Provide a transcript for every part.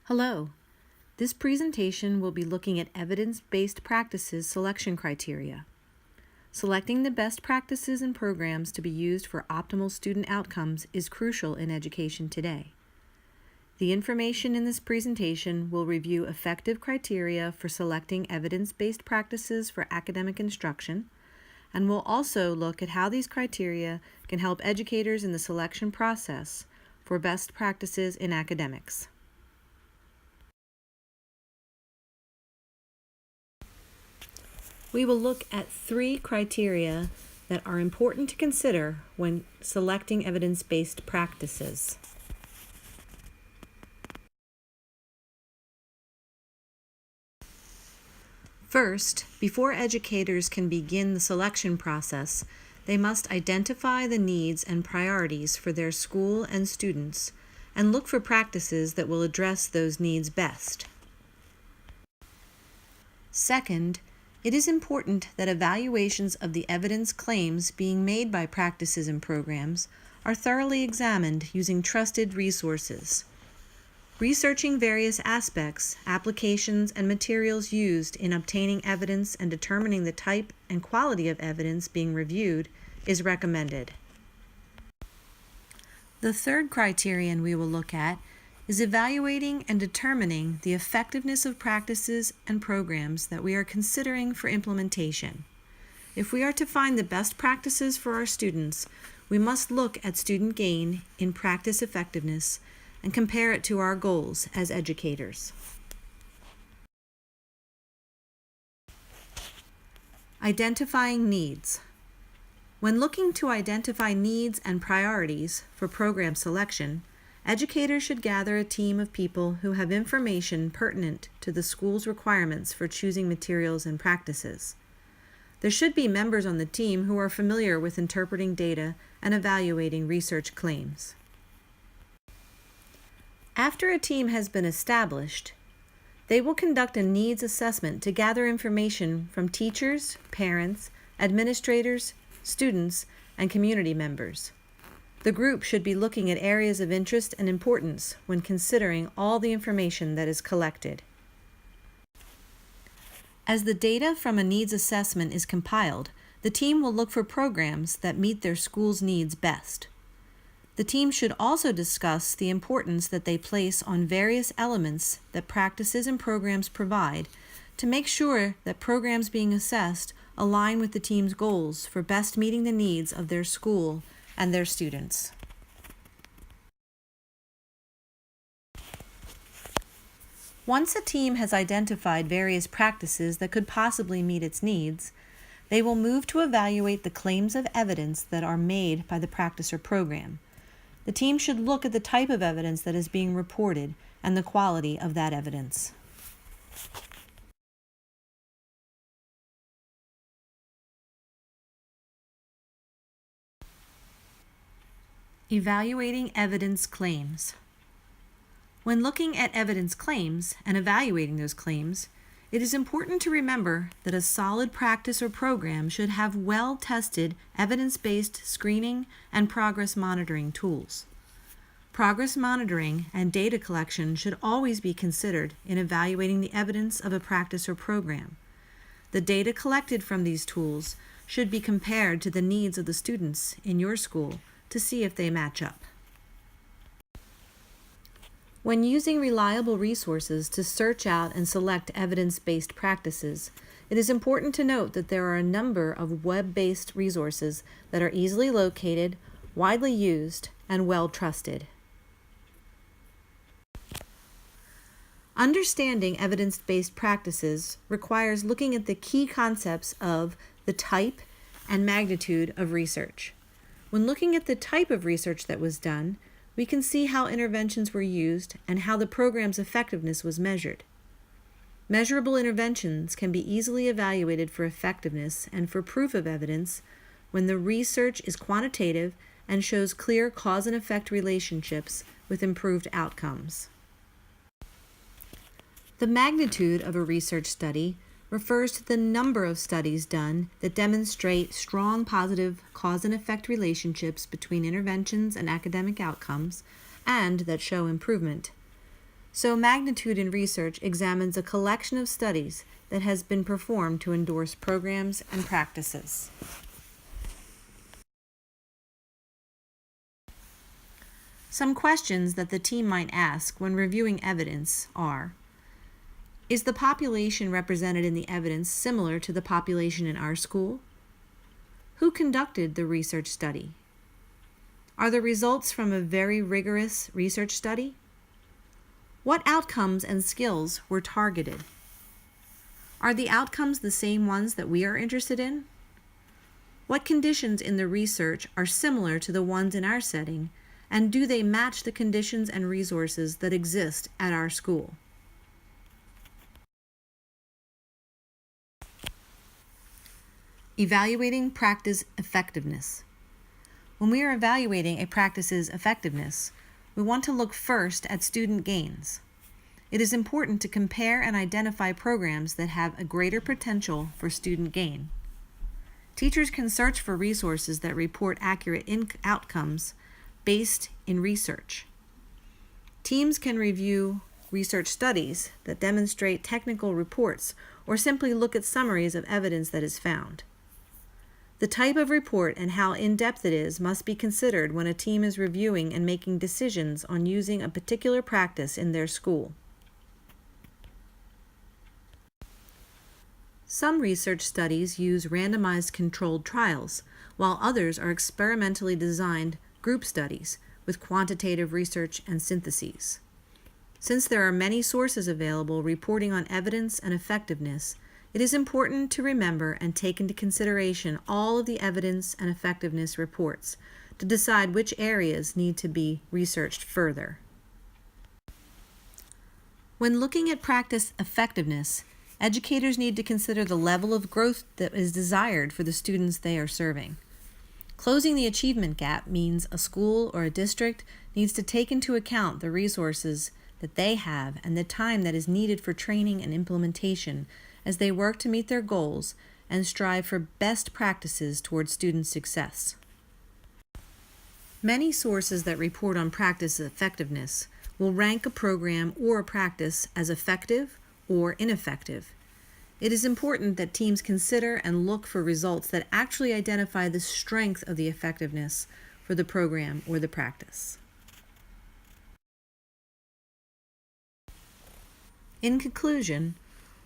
Hello. This presentation will be looking at evidence-based practices selection criteria. Selecting the best practices and programs to be used for optimal student outcomes is crucial in education today. The information in this presentation will review effective criteria for selecting evidence-based practices for academic instruction, and will also look at how these criteria can help educators in the selection process for best practices in academics. We will look at 3 criteria that are important to consider when selecting evidence-based practices. First, before educators can begin the selection process, they must identify the needs and priorities for their school and students and look for practices that will address those needs best. Second, it is important that evaluations of the evidence claims being made by practices and programs are thoroughly examined using trusted resources. Researching various aspects, applications, and materials used in obtaining evidence and determining the type and quality of evidence being reviewed is recommended. The third criterion we will look at is evaluating and determining the effectiveness of practices and programs that we are considering for implementation. If we are to find the best practices for our students, we must look at student gain in practice effectiveness and compare it to our goals as educators. Identifying needs. When looking to identify needs and priorities for program selection, educators should gather a team of people who have information pertinent to the school's requirements for choosing materials and practices. There should be members on the team who are familiar with interpreting data and evaluating research claims. After a team has been established, they will conduct a needs assessment to gather information from teachers, parents, administrators, students, and community members. The group should be looking at areas of interest and importance when considering all the information that is collected. As the data from a needs assessment is compiled, the team will look for programs that meet their school's needs best. The team should also discuss the importance that they place on various elements that practices and programs provide to make sure that programs being assessed align with the team's goals for best meeting the needs of their school and their students. Once a team has identified various practices that could possibly meet its needs, they will move to evaluate the claims of evidence that are made by the practice or program. The team should look at the type of evidence that is being reported and the quality of that evidence. Evaluating evidence claims. When looking at evidence claims and evaluating those claims, it is important to remember that a solid practice or program should have well-tested evidence-based screening and progress monitoring tools. Progress monitoring and data collection should always be considered in evaluating the evidence of a practice or program. The data collected from these tools should be compared to the needs of the students in your school to see if they match up. When using reliable resources to search out and select evidence-based practices, it is important to note that there are a number of web-based resources that are easily located, widely used, and well-trusted. Understanding evidence-based practices requires looking at the key concepts of the type and magnitude of research. When looking at the type of research that was done, we can see how interventions were used and how the program's effectiveness was measured. Measurable interventions can be easily evaluated for effectiveness and for proof of evidence when the research is quantitative and shows clear cause and effect relationships with improved outcomes. The magnitude of a research study refers to the number of studies done that demonstrate strong positive cause and effect relationships between interventions and academic outcomes and that show improvement. So magnitude in research examines a collection of studies that has been performed to endorse programs and practices. Some questions that the team might ask when reviewing evidence are: is the population represented in the evidence similar to the population in our school? Who conducted the research study? Are the results from a very rigorous research study? What outcomes and skills were targeted? Are the outcomes the same ones that we are interested in? What conditions in the research are similar to the ones in our setting, and do they match the conditions and resources that exist at our school? Evaluating practice effectiveness. When we are evaluating a practice's effectiveness, we want to look first at student gains. It is important to compare and identify programs that have a greater potential for student gain. Teachers can search for resources that report accurate outcomes based in research. Teams can review research studies that demonstrate technical reports or simply look at summaries of evidence that is found. The type of report and how in-depth it is must be considered when a team is reviewing and making decisions on using a particular practice in their school. Some research studies use randomized controlled trials, while others are experimentally designed group studies with quantitative research and syntheses. Since there are many sources available reporting on evidence and effectiveness, it is important to remember and take into consideration all of the evidence and effectiveness reports to decide which areas need to be researched further. When looking at practice effectiveness, educators need to consider the level of growth that is desired for the students they are serving. Closing the achievement gap means a school or a district needs to take into account the resources that they have and the time that is needed for training and implementation as they work to meet their goals and strive for best practices towards student success. Many sources that report on practice effectiveness will rank a program or a practice as effective or ineffective. It is important that teams consider and look for results that actually identify the strength of the effectiveness for the program or the practice. In conclusion,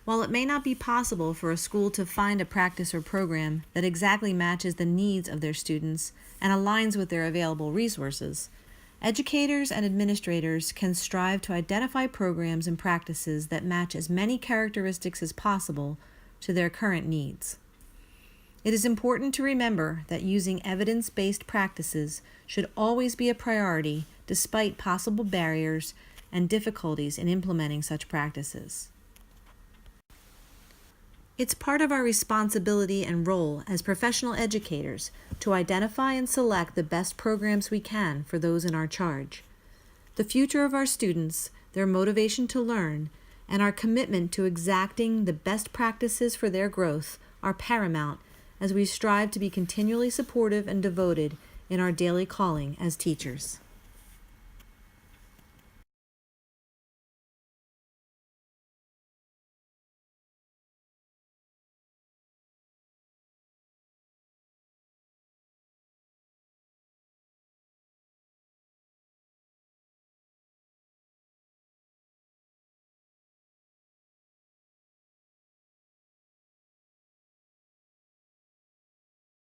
while it may not be possible for a school to find a practice or program that exactly matches the needs of their students and aligns with their available resources, educators and administrators can strive to identify programs and practices that match as many characteristics as possible to their current needs. It is important to remember that using evidence-based practices should always be a priority despite possible barriers and difficulties in implementing such practices. It's part of our responsibility and role as professional educators to identify and select the best programs we can for those in our charge. The future of our students, their motivation to learn, and our commitment to exacting the best practices for their growth are paramount as we strive to be continually supportive and devoted in our daily calling as teachers.